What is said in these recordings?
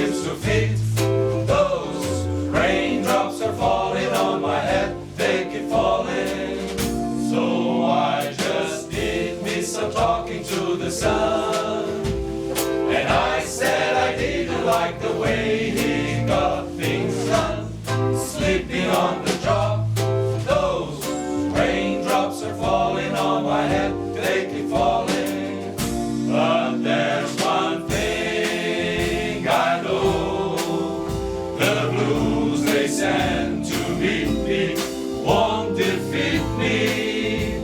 seems to fit. Those raindrops are falling on my head, they keep falling. So I just did me some talking to the sun. And I said I didn't like the way he got things done. Sleeping on the job, those raindrops are falling on my head, they keep falling. But there's one thing I know, the blues they send to meet me won't defeat me.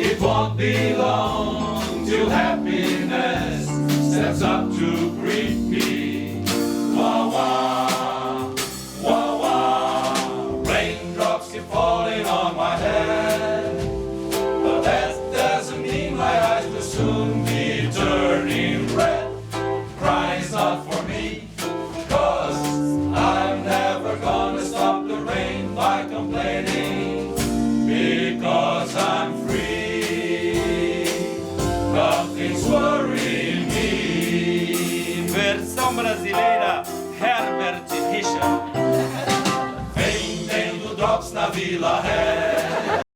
It won't be long till happiness steps up to greet me. Wah wah, wah wah, raindrops keep falling on my head. But that doesn't mean my eyes will soon be turning red. Crying's not for me, 'cause I'm never gonna stop the rain by complaining. Because I'm free, nothing's worrying me. Versão brasileira, Herbert Richard. Vendendo drops na Vila Ré.